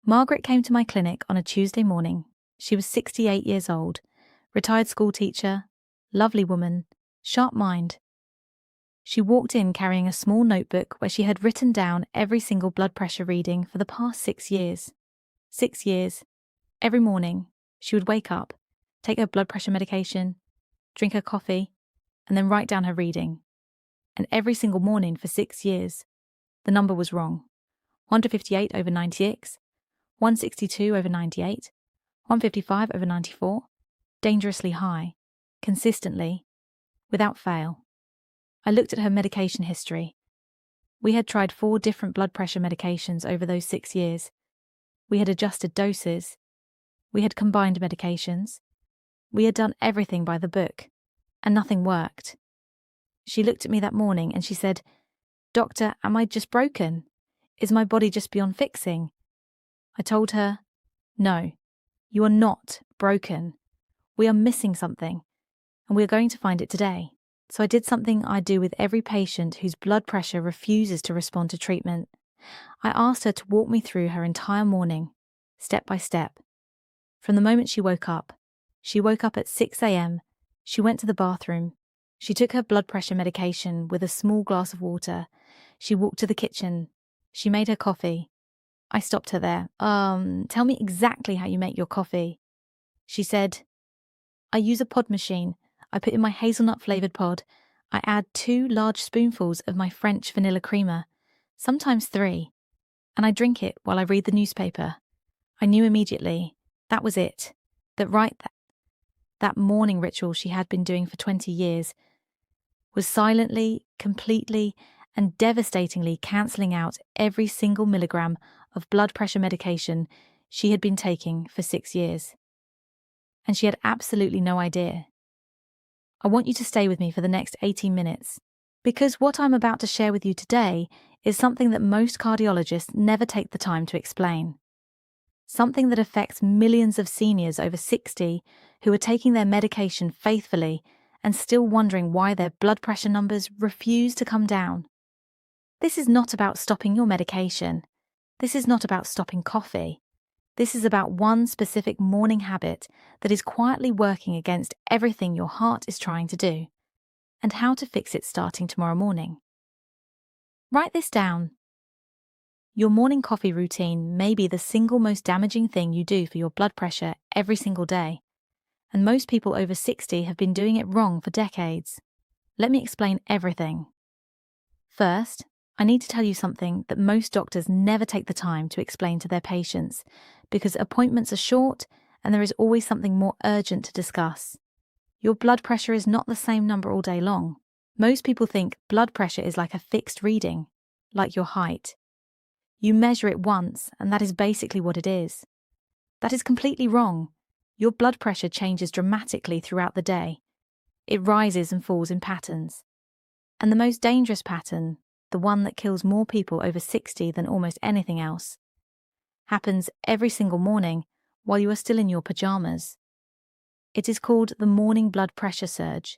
Margaret came to my clinic on a Tuesday morning. She was 68 years old, retired school teacher, lovely woman, sharp mind. She walked in carrying a small notebook where she had written down every single blood pressure reading for the past 6 years. 6 years. Every morning, she would wake up, take her blood pressure medication, drink her coffee, and then write down her reading. And every single morning for 6 years, the number was wrong. 158 over 96, 162 over 98, 155 over 94, dangerously high, consistently, without fail. I looked at her medication history. We had tried 4 different blood pressure medications over those 6 years. We had adjusted doses. We had combined medications. We had done everything by the book, and nothing worked. She looked at me that morning and she said, "Doctor, am I just broken? Is my body just beyond fixing?" I told her, "No, you are not broken. We are missing something, and we are going to find it today." So I did something I do with every patient whose blood pressure refuses to respond to treatment. I asked her to walk me through her entire morning, step by step. From the moment she woke up at 6 a.m, she went to the bathroom, she took her blood pressure medication with a small glass of water, she walked to the kitchen, she made her coffee. I stopped her there. Tell me exactly how you make your coffee." She said, "I use a pod machine. I put in my hazelnut-flavoured pod. I add 2 large spoonfuls of my French vanilla creamer, sometimes 3, and I drink it while I read the newspaper." I knew immediately, that was it, that morning ritual she had been doing for 20 years was silently, completely, and devastatingly cancelling out every single milligram of blood pressure medication she had been taking for 6 years. And she had absolutely no idea. I want you to stay with me for the next 18 minutes, because what I'm about to share with you today is something that most cardiologists never take the time to explain. Something that affects millions of seniors over 60 who are taking their medication faithfully and still wondering why their blood pressure numbers refuse to come down. This is not about stopping your medication. This is not about stopping coffee. This is about one specific morning habit that is quietly working against everything your heart is trying to do, and how to fix it starting tomorrow morning. Write this down. Your morning coffee routine may be the single most damaging thing you do for your blood pressure every single day, and most people over 60 have been doing it wrong for decades. Let me explain everything. First, I need to tell you something that most doctors never take the time to explain to their patients, because appointments are short and there is always something more urgent to discuss. Your blood pressure is not the same number all day long. Most people think blood pressure is like a fixed reading, like your height. You measure it once and that is basically what it is. That is completely wrong. Your blood pressure changes dramatically throughout the day. It rises and falls in patterns. And the most dangerous pattern, the one that kills more people over 60 than almost anything else, happens every single morning while you are still in your pajamas. It is called the morning blood pressure surge.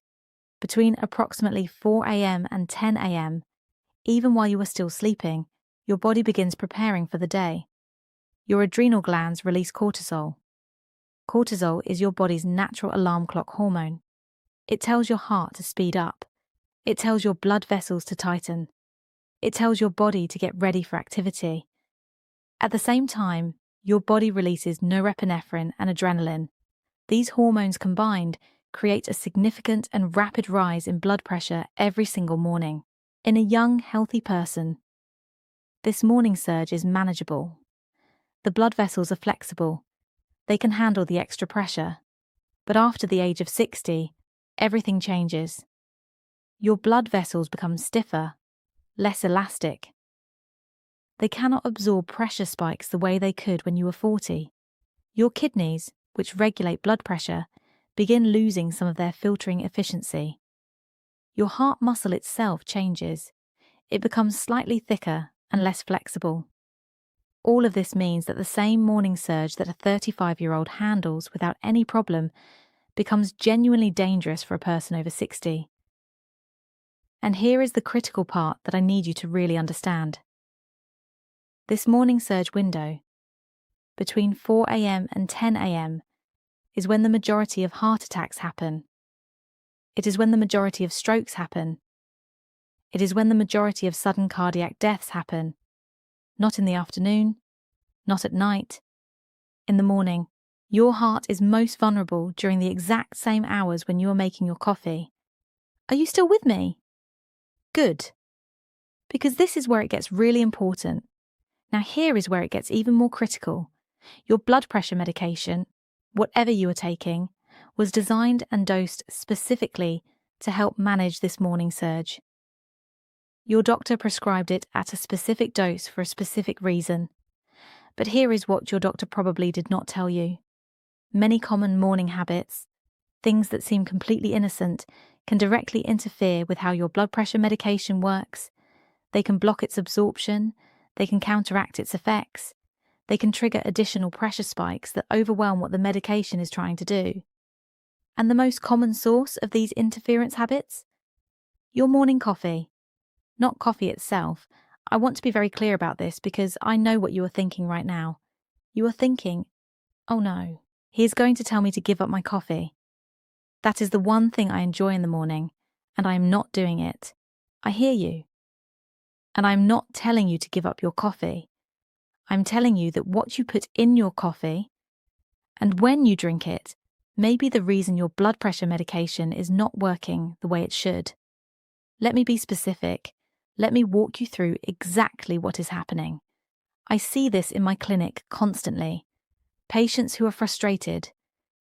Between approximately 4 a.m. and 10 a.m., even while you are still sleeping, your body begins preparing for the day. Your adrenal glands release cortisol. Cortisol is your body's natural alarm clock hormone. It tells your heart to speed up. It tells your blood vessels to tighten. It tells your body to get ready for activity. At the same time, your body releases norepinephrine and adrenaline. These hormones combined create a significant and rapid rise in blood pressure every single morning. In a young, healthy person, this morning surge is manageable. The blood vessels are flexible. They can handle the extra pressure. But after the age of 60, everything changes. Your blood vessels become stiffer, less elastic. They cannot absorb pressure spikes the way they could when you were 40. Your kidneys, which regulate blood pressure, begin losing some of their filtering efficiency. Your heart muscle itself changes. It becomes slightly thicker and less flexible. All of this means that the same morning surge that a 35-year-old handles without any problem becomes genuinely dangerous for a person over 60. And here is the critical part that I need you to really understand. This morning surge window, between 4 a.m. and 10 a.m., is when the majority of heart attacks happen. It is when the majority of strokes happen. It is when the majority of sudden cardiac deaths happen. Not in the afternoon, not at night. In the morning, your heart is most vulnerable during the exact same hours when you are making your coffee. Are you still with me? Good. Because this is where it gets really important. Now here is where it gets even more critical. Your blood pressure medication, whatever you are taking, was designed and dosed specifically to help manage this morning surge. Your doctor prescribed it at a specific dose for a specific reason. But here is what your doctor probably did not tell you. Many common morning habits, things that seem completely innocent, can directly interfere with how your blood pressure medication works. They can block its absorption, they can counteract its effects, they can trigger additional pressure spikes that overwhelm what the medication is trying to do. And the most common source of these interference habits? Your morning coffee. Not coffee itself. I want to be very clear about this because I know what you are thinking right now. You are thinking, oh no, he is going to tell me to give up my coffee. That is the one thing I enjoy in the morning, and I am not doing it. I hear you. And I'm not telling you to give up your coffee. I'm telling you that what you put in your coffee, and when you drink it, may be the reason your blood pressure medication is not working the way it should. Let me be specific. Let me walk you through exactly what is happening. I see this in my clinic constantly. Patients who are frustrated,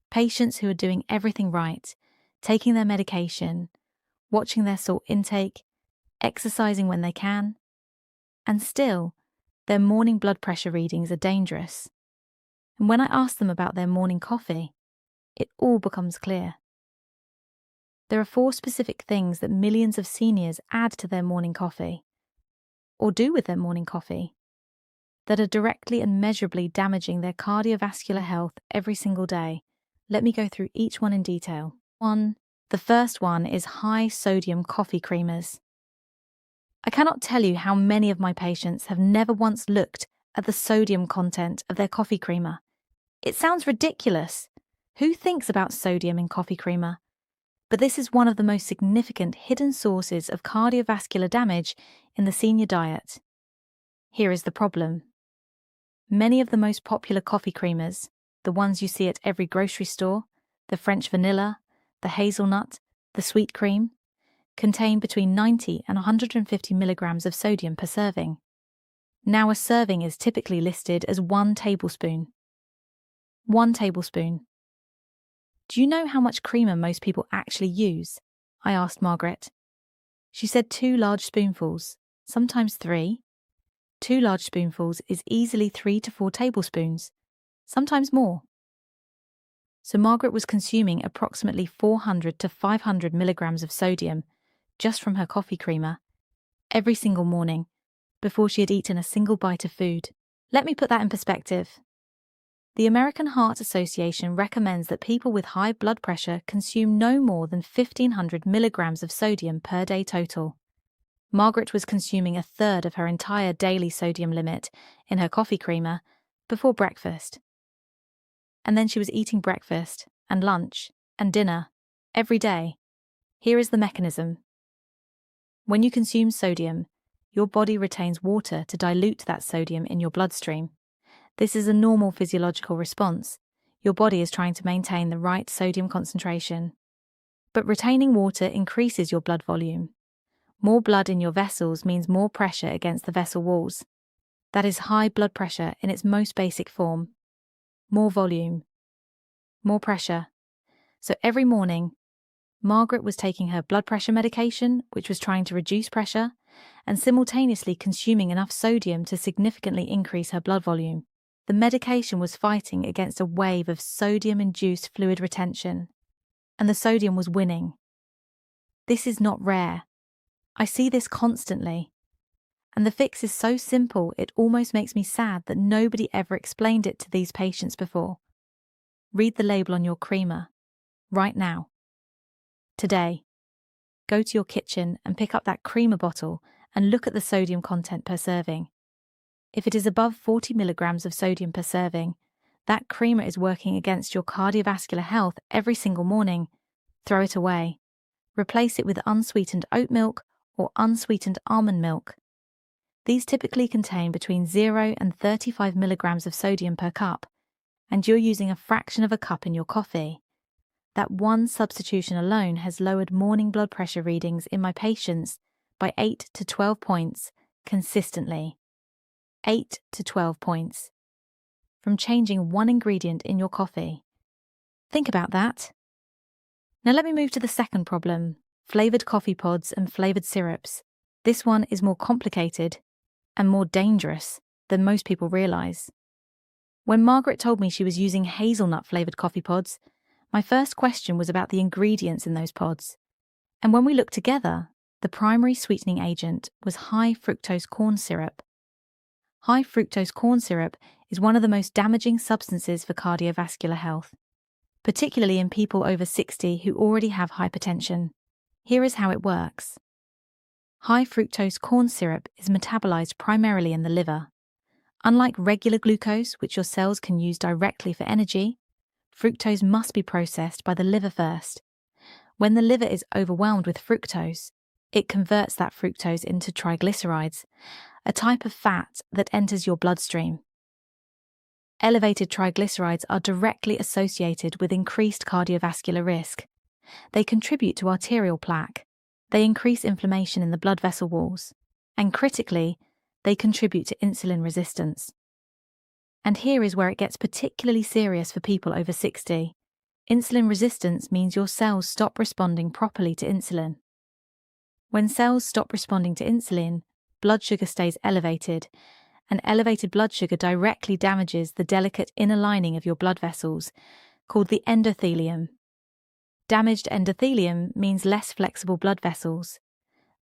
patients who are doing everything right, taking their medication, watching their salt intake, exercising when they can, and still, their morning blood pressure readings are dangerous. And when I ask them about their morning coffee, it all becomes clear. There are 4 specific things that millions of seniors add to their morning coffee, or do with their morning coffee, that are directly and measurably damaging their cardiovascular health every single day. Let me go through each one in detail. 1. The first one is high sodium coffee creamers. I cannot tell you how many of my patients have never once looked at the sodium content of their coffee creamer. It sounds ridiculous. Who thinks about sodium in coffee creamer? But this is one of the most significant hidden sources of cardiovascular damage in the senior diet. Here is the problem. Many of the most popular coffee creamers, the ones you see at every grocery store, the French vanilla, the hazelnut, the sweet cream, contain between 90 and 150 milligrams of sodium per serving. Now a serving is typically listed as 1 tablespoon. 1 tablespoon. Do you know how much creamer most people actually use? I asked Margaret. She said 2 large spoonfuls, sometimes 3. 2 large spoonfuls is easily 3 to 4 tablespoons, sometimes more. So Margaret was consuming approximately 400 to 500 milligrams of sodium just from her coffee creamer every single morning before she had eaten a single bite of food. Let me put that in perspective. The American Heart Association recommends that people with high blood pressure consume no more than 1,500 milligrams of sodium per day total. Margaret was consuming a third of her entire daily sodium limit in her coffee creamer before breakfast. And then she was eating breakfast and lunch and dinner every day. Here is the mechanism. When you consume sodium, your body retains water to dilute that sodium in your bloodstream. This is a normal physiological response. Your body is trying to maintain the right sodium concentration. But retaining water increases your blood volume. More blood in your vessels means more pressure against the vessel walls. That is high blood pressure in its most basic form. More volume. More pressure. So every morning, Margaret was taking her blood pressure medication, which was trying to reduce pressure, and simultaneously consuming enough sodium to significantly increase her blood volume. The medication was fighting against a wave of sodium-induced fluid retention, and the sodium was winning. This is not rare. I see this constantly. And the fix is so simple it almost makes me sad that nobody ever explained it to these patients before. Read the label on your creamer, right now. Today, go to your kitchen and pick up that creamer bottle and look at the sodium content per serving. If it is above 40 milligrams of sodium per serving, That creamer is working against your cardiovascular health every single morning. Throw it away. Replace it with unsweetened oat milk or unsweetened almond milk. These typically contain between 0 and 35 milligrams of sodium per cup, and you're using a fraction of a cup in your coffee. That one substitution alone has lowered morning blood pressure readings in my patients by 8 to 12 points consistently. 8 to 12 points. From changing one ingredient in your coffee. Think about that. Now let me move to the second problem, flavoured coffee pods and flavoured syrups. This one is more complicated and more dangerous than most people realise. When Margaret told me she was using hazelnut-flavoured coffee pods, my first question was about the ingredients in those pods. And when we looked together, the primary sweetening agent was high fructose corn syrup. High fructose corn syrup is one of the most damaging substances for cardiovascular health, particularly in people over 60 who already have hypertension. Here is how it works. High fructose corn syrup is metabolized primarily in the liver. Unlike regular glucose, which your cells can use directly for energy, fructose must be processed by the liver first. When the liver is overwhelmed with fructose, it converts that fructose into triglycerides, a type of fat that enters your bloodstream. Elevated triglycerides are directly associated with increased cardiovascular risk. They contribute to arterial plaque. They increase inflammation in the blood vessel walls. And critically, they contribute to insulin resistance. And here is where it gets particularly serious for people over 60. Insulin resistance means your cells stop responding properly to insulin. When cells stop responding to insulin, blood sugar stays elevated, and elevated blood sugar directly damages the delicate inner lining of your blood vessels, called the endothelium. Damaged endothelium means less flexible blood vessels.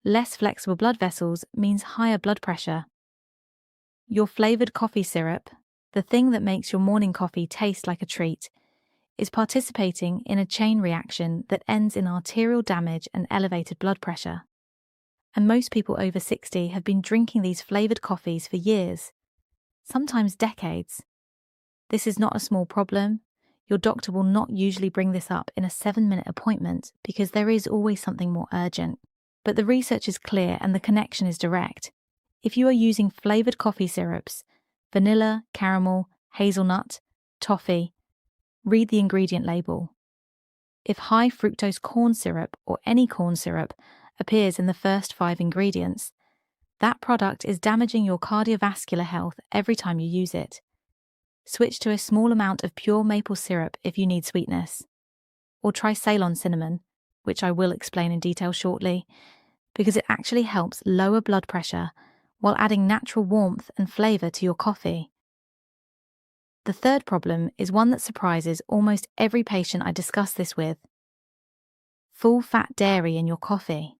Less flexible blood vessels means higher blood pressure. Your flavoured coffee syrup, the thing that makes your morning coffee taste like a treat, is participating in a chain reaction that ends in arterial damage and elevated blood pressure. And most people over 60 have been drinking these flavoured coffees for years, sometimes decades. This is not a small problem. Your doctor will not usually bring this up in a 7-minute appointment because there is always something more urgent. But the research is clear and the connection is direct. If you are using flavoured coffee syrups, vanilla, caramel, hazelnut, toffee, read the ingredient label. If high fructose corn syrup or any corn syrup appears in the first 5 ingredients, that product is damaging your cardiovascular health every time you use it. Switch to a small amount of pure maple syrup if you need sweetness. Or try Ceylon cinnamon, which I will explain in detail shortly, because it actually helps lower blood pressure while adding natural warmth and flavour to your coffee. The third problem is one that surprises almost every patient I discuss this with. Full-fat dairy in your coffee.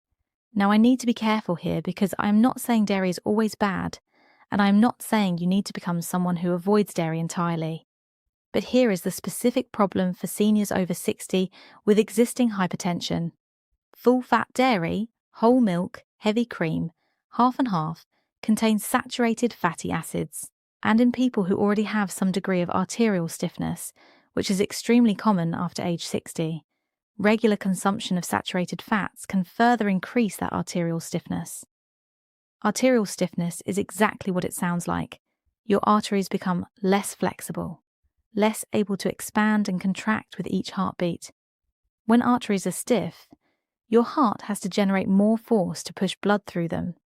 Now, I need to be careful here because I am not saying dairy is always bad, and I am not saying you need to become someone who avoids dairy entirely. But here is the specific problem for seniors over 60 with existing hypertension. Full-fat dairy, whole milk, heavy cream, half and half, contains saturated fatty acids. And in people who already have some degree of arterial stiffness, which is extremely common after age 60, regular consumption of saturated fats can further increase that arterial stiffness. Arterial stiffness is exactly what it sounds like. Your arteries become less flexible, less able to expand and contract with each heartbeat. When arteries are stiff, your heart has to generate more force to push blood through them.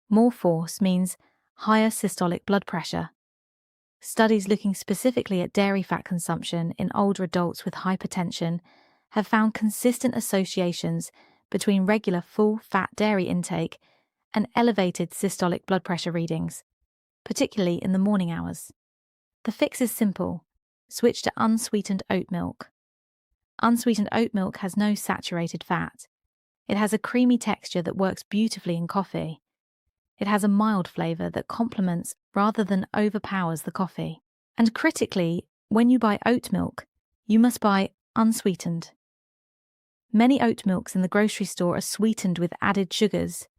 More force means higher systolic blood pressure. Studies looking specifically at dairy fat consumption in older adults with hypertension have found consistent associations between regular full-fat dairy intake and elevated systolic blood pressure readings, particularly in the morning hours. The fix is simple. Switch to unsweetened oat milk. Unsweetened oat milk has no saturated fat. It has a creamy texture that works beautifully in coffee. It has a mild flavour that complements rather than overpowers the coffee. And critically, when you buy oat milk, you must buy unsweetened. Many oat milks in the grocery store are sweetened with added sugars.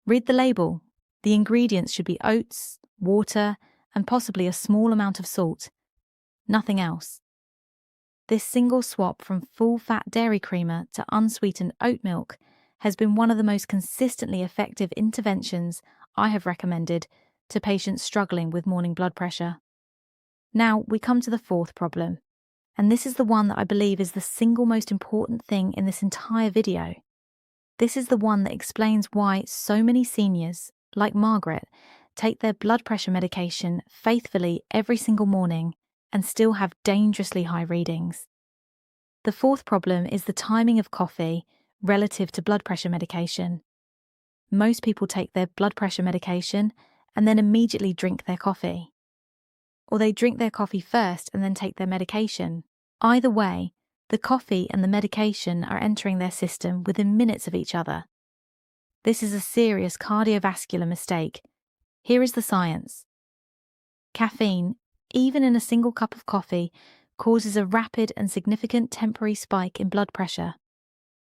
Read the label. The ingredients should be oats, water, and possibly a small amount of salt. nothing else. This single swap from full-fat dairy creamer to unsweetened oat milk has been one of the most consistently effective interventions I have recommended to patients struggling with morning blood pressure. Now we come to the fourth problem, and this is the one that I believe is the single most important thing in this entire video. This is the one that explains why so many seniors, like Margaret, take their blood pressure medication faithfully every single morning and still have dangerously high readings. The fourth problem is the timing of coffee relative to blood pressure medication. Most people take their blood pressure medication and then immediately drink their coffee. Or they drink their coffee first and then take their medication. Either way, the coffee and the medication are entering their system within minutes of each other. This is a serious cardiovascular mistake. Here is the science. Caffeine, even in a single cup of coffee, causes a rapid and significant temporary spike in blood pressure.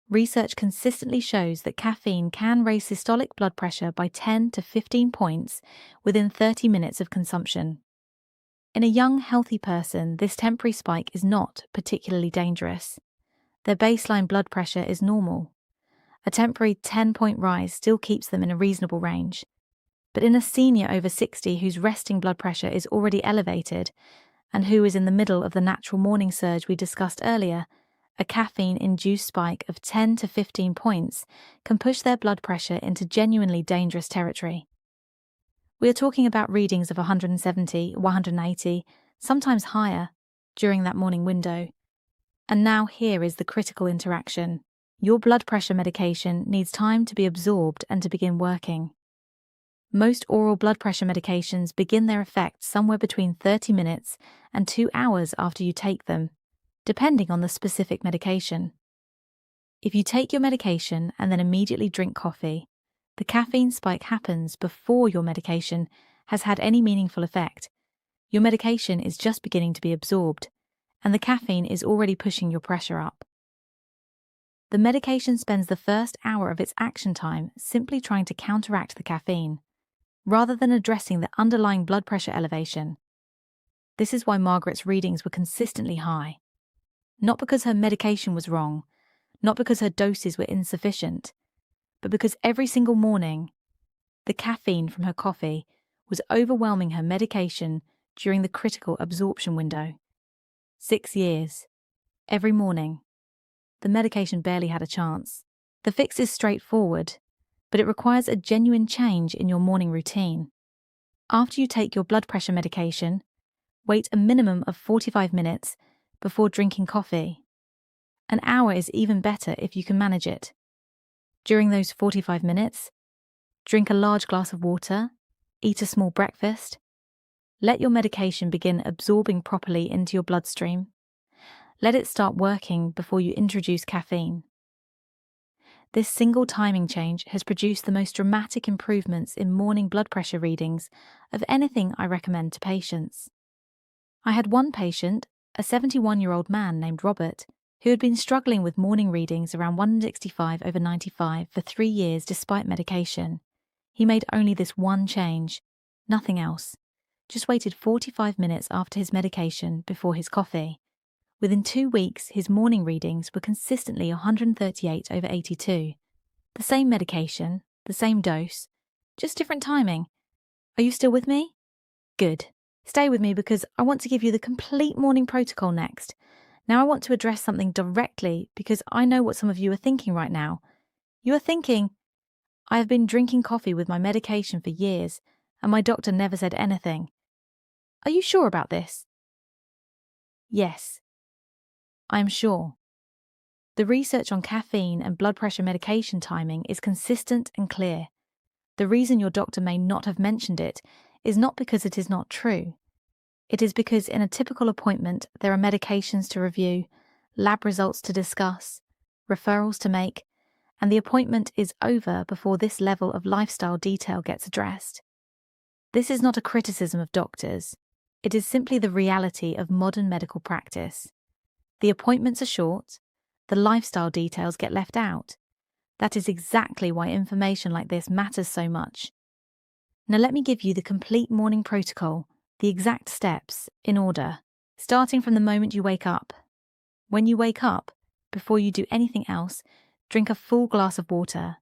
Research consistently shows that caffeine can raise systolic blood pressure by 10 to 15 points within 30 minutes of consumption. In a young, healthy person, this temporary spike is not particularly dangerous. Their baseline blood pressure is normal. A temporary 10-point rise still keeps them in a reasonable range. But in a senior over 60 whose resting blood pressure is already elevated and who is in the middle of the natural morning surge we discussed earlier, a caffeine-induced spike of 10 to 15 points can push their blood pressure into genuinely dangerous territory. We are talking about readings of 170, 180, sometimes higher, during that morning window. And now here is the critical interaction. Your blood pressure medication needs time to be absorbed and to begin working. Most oral blood pressure medications begin their effect somewhere between 30 minutes and 2 hours after you take them, depending on the specific medication. If you take your medication and then immediately drink coffee, the caffeine spike happens before your medication has had any meaningful effect. Your medication is just beginning to be absorbed, and the caffeine is already pushing your pressure up. The medication spends the first hour of its action time simply trying to counteract the caffeine, rather than addressing the underlying blood pressure elevation. This is why Margaret's readings were consistently high. Not because her medication was wrong, not because her doses were insufficient, but because every single morning, the caffeine from her coffee was overwhelming her medication during the critical absorption window. 6 years. Every morning. The medication barely had a chance. The fix is straightforward, but it requires a genuine change in your morning routine. After you take your blood pressure medication, wait a minimum of 45 minutes before drinking coffee. An hour is even better if you can manage it. During those 45 minutes, drink a large glass of water, eat a small breakfast, let your medication begin absorbing properly into your bloodstream. Let it start working before you introduce caffeine. This single timing change has produced the most dramatic improvements in morning blood pressure readings of anything I recommend to patients. I had one patient, a 71-year-old man named Robert, who had been struggling with morning readings around 165/95 for 3 years despite medication. He made only this one change, nothing else. Just waited 45 minutes after his medication before his coffee. Within 2 weeks, his morning readings were consistently 138/82. The same medication, the same dose, just different timing. Are you still with me? Good. Stay with me because I want to give you the complete morning protocol next. Now I want to address something directly because I know what some of you are thinking right now. You are thinking, I have been drinking coffee with my medication for years and my doctor never said anything. Are you sure about this? Yes, I am sure. The research on caffeine and blood pressure medication timing is consistent and clear. The reason your doctor may not have mentioned it is not because it is not true. It is because in a typical appointment there are medications to review, lab results to discuss, referrals to make, and the appointment is over before this level of lifestyle detail gets addressed. This is not a criticism of doctors. It is simply the reality of modern medical practice. The appointments are short, the lifestyle details get left out. That is exactly why information like this matters so much. Now let me give you the complete morning protocol, the exact steps, in order. starting from the moment you wake up. When you wake up, before you do anything else, drink a full glass of water.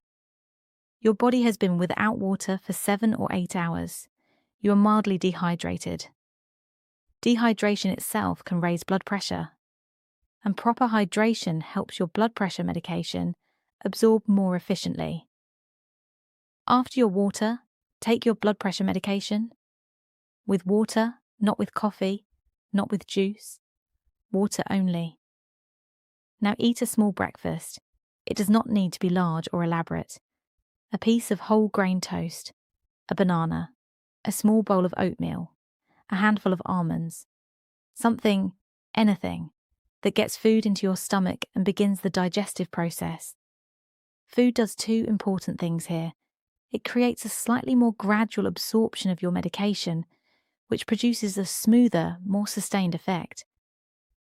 Your body has been without water for 7 or 8 hours. You are mildly dehydrated. Dehydration itself can raise blood pressure, and proper hydration helps your blood pressure medication absorb more efficiently. After your water, take your blood pressure medication. With water, not with coffee, not with juice. Water only. Now eat a small breakfast. It does not need to be large or elaborate. A piece of whole grain toast, a banana, a small bowl of oatmeal, a handful of almonds. Anything, that gets food into your stomach and begins the digestive process. Food does 2 important things here. It creates a slightly more gradual absorption of your medication, which produces a smoother, more sustained effect.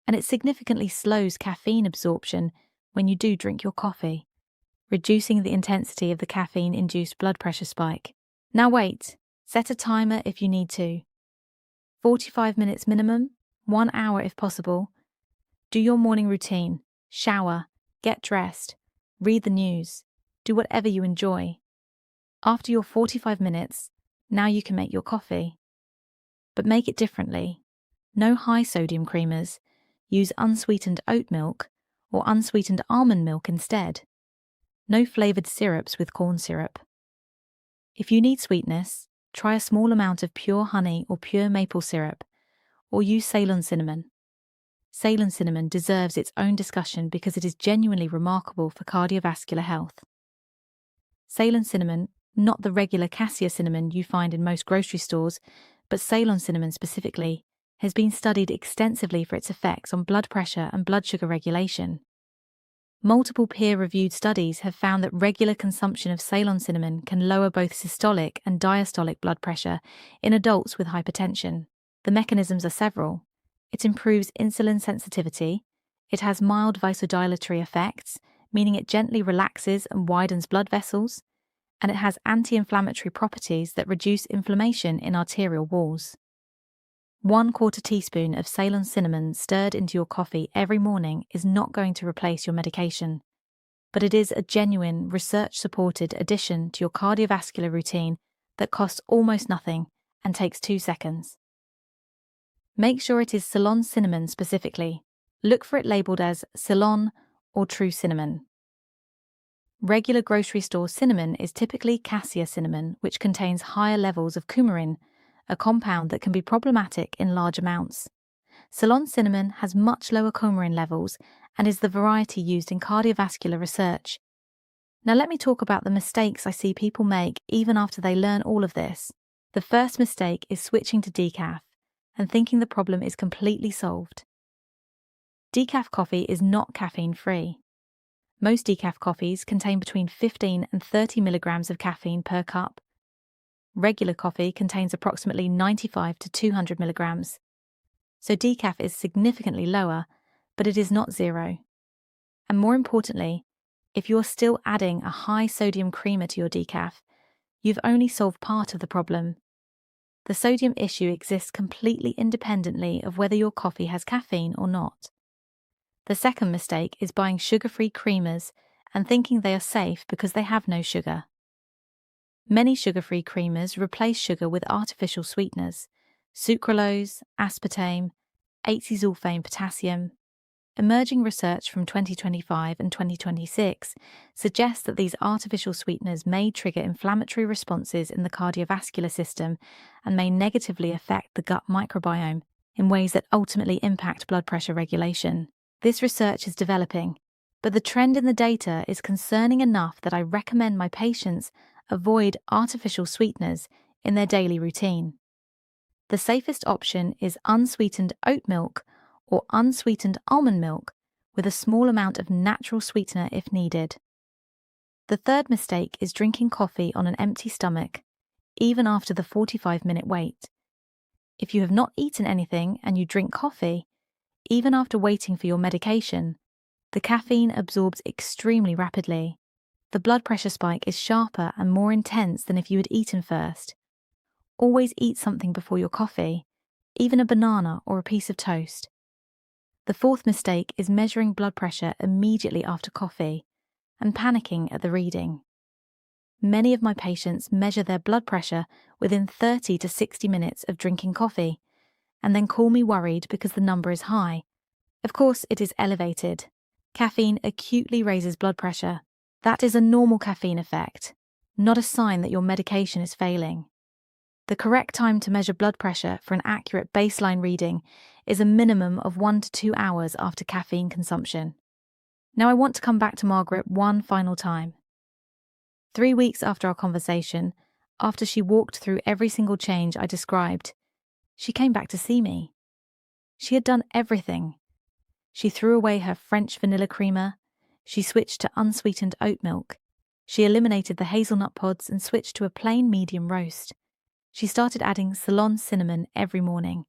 And it significantly slows caffeine absorption when you do drink your coffee, reducing the intensity of the caffeine-induced blood pressure spike. Now wait, set a timer if you need to. 45 minutes minimum, 1 hour if possible. Do your morning routine, shower, get dressed, read the news, do whatever you enjoy. After your 45 minutes, now you can make your coffee. But make it differently. No high-sodium creamers. Use unsweetened oat milk or unsweetened almond milk instead. No flavoured syrups with corn syrup. If you need sweetness, try a small amount of pure honey or pure maple syrup, or use Ceylon cinnamon. Ceylon cinnamon deserves its own discussion because it is genuinely remarkable for cardiovascular health. Ceylon cinnamon, not the regular cassia cinnamon you find in most grocery stores, but Ceylon cinnamon specifically, has been studied extensively for its effects on blood pressure and blood sugar regulation. Multiple peer-reviewed studies have found that regular consumption of Ceylon cinnamon can lower both systolic and diastolic blood pressure in adults with hypertension. The mechanisms are several. It improves insulin sensitivity. It has mild vasodilatory effects, meaning it gently relaxes and widens blood vessels. And it has anti-inflammatory properties that reduce inflammation in arterial walls. 1/4 teaspoon of Ceylon cinnamon stirred into your coffee every morning is not going to replace your medication, but it is a genuine, research-supported addition to your cardiovascular routine that costs almost nothing and takes 2 seconds. Make sure it is Ceylon cinnamon specifically. Look for it labelled as Ceylon or True Cinnamon. Regular grocery store cinnamon is typically cassia cinnamon, which contains higher levels of coumarin, a compound that can be problematic in large amounts. Ceylon cinnamon has much lower coumarin levels and is the variety used in cardiovascular research. Now let me talk about the mistakes I see people make even after they learn all of this. The first mistake is switching to decaf and thinking the problem is completely solved. Decaf coffee is not caffeine-free. Most decaf coffees contain between 15 and 30 milligrams of caffeine per cup. Regular coffee contains approximately 95 to 200 milligrams. So decaf is significantly lower, but it is not zero. And more importantly, if you're still adding a high sodium creamer to your decaf, you've only solved part of the problem. The sodium issue exists completely independently of whether your coffee has caffeine or not. The second mistake is buying sugar-free creamers and thinking they are safe because they have no sugar. Many sugar-free creamers replace sugar with artificial sweeteners, sucralose, aspartame, 8-sulfame potassium. Emerging research from 2025 and 2026 suggests that these artificial sweeteners may trigger inflammatory responses in the cardiovascular system and may negatively affect the gut microbiome in ways that ultimately impact blood pressure regulation. This research is developing, but the trend in the data is concerning enough that I recommend my patients avoid artificial sweeteners in their daily routine. The safest option is unsweetened oat milk or unsweetened almond milk with a small amount of natural sweetener if needed. The third mistake is drinking coffee on an empty stomach, even after the 45-minute wait. If you have not eaten anything and you drink coffee, even after waiting for your medication, the caffeine absorbs extremely rapidly. The blood pressure spike is sharper and more intense than if you had eaten first. Always eat something before your coffee, even a banana or a piece of toast. The fourth mistake is measuring blood pressure immediately after coffee and panicking at the reading. Many of my patients measure their blood pressure within 30 to 60 minutes of drinking coffee and then call me worried because the number is high. Of course, it is elevated. Caffeine acutely raises blood pressure. That is a normal caffeine effect, not a sign that your medication is failing. The correct time to measure blood pressure for an accurate baseline reading is a minimum of 1 to 2 hours after caffeine consumption. Now I want to come back to Margaret one final time. 3 weeks after our conversation, after she walked through every single change I described, she came back to see me. She had done everything. She threw away her French vanilla creamer. She switched to unsweetened oat milk. She eliminated the hazelnut pods and switched to a plain medium roast. She started adding Ceylon cinnamon every morning,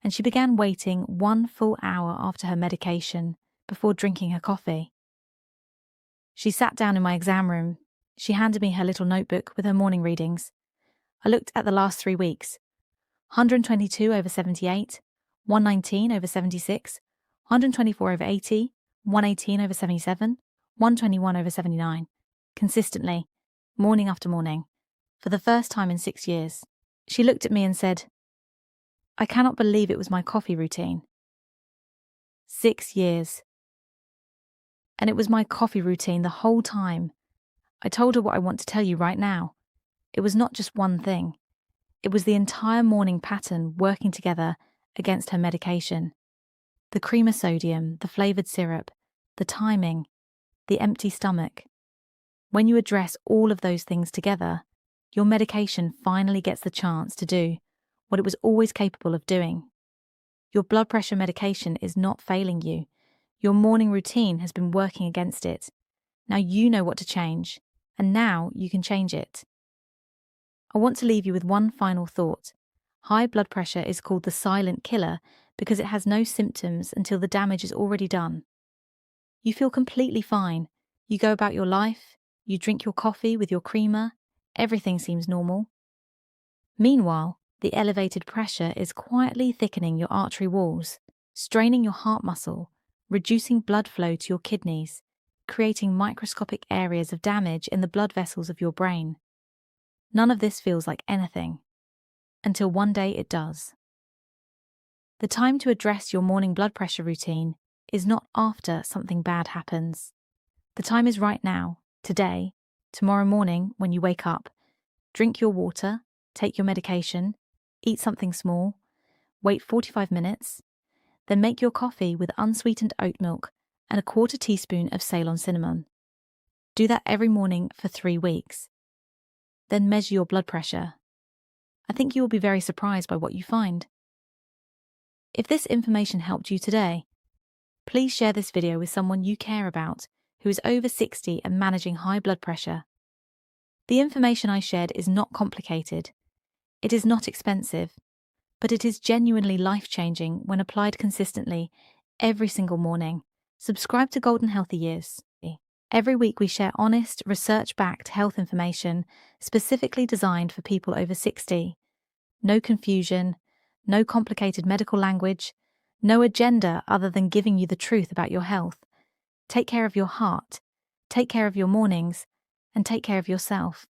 and she began waiting 1 full hour after her medication before drinking her coffee. She sat down in my exam room. She handed me her little notebook with her morning readings. I looked at the last 3 weeks. 122/78, 119/76, 124/80, 118/77, 121/79, consistently, morning after morning, for the first time in 6 years. She looked at me and said, "I cannot believe it was my coffee routine." 6 years. And it was my coffee routine the whole time. I told her what I want to tell you right now. It was not just one thing. It was the entire morning pattern working together against her medication. The creamer sodium, the flavoured syrup, the timing, the empty stomach. When you address all of those things together, your medication finally gets the chance to do what it was always capable of doing. Your blood pressure medication is not failing you. Your morning routine has been working against it. Now you know what to change, and now you can change it. I want to leave you with one final thought. High blood pressure is called the silent killer because it has no symptoms until the damage is already done. You feel completely fine. You go about your life, you drink your coffee with your creamer, everything seems normal. Meanwhile, the elevated pressure is quietly thickening your artery walls, straining your heart muscle, reducing blood flow to your kidneys, creating microscopic areas of damage in the blood vessels of your brain. None of this feels like anything, until one day it does. The time to address your morning blood pressure routine is not after something bad happens. The time is right now, today, tomorrow morning when you wake up. Drink your water, take your medication, eat something small, wait 45 minutes, then make your coffee with unsweetened oat milk and a 1/4 teaspoon of Ceylon cinnamon. Do that every morning for 3 weeks. Then measure your blood pressure. I think you will be very surprised by what you find. If this information helped you today, please share this video with someone you care about who is over 60 and managing high blood pressure. The information I shared is not complicated. It is not expensive, but it is genuinely life-changing when applied consistently every single morning. Subscribe to Golden Healthy Years. Every week we share honest, research-backed health information specifically designed for people over 60. No confusion, no complicated medical language, no agenda other than giving you the truth about your health. Take care of your heart, take care of your mornings, and take care of yourself.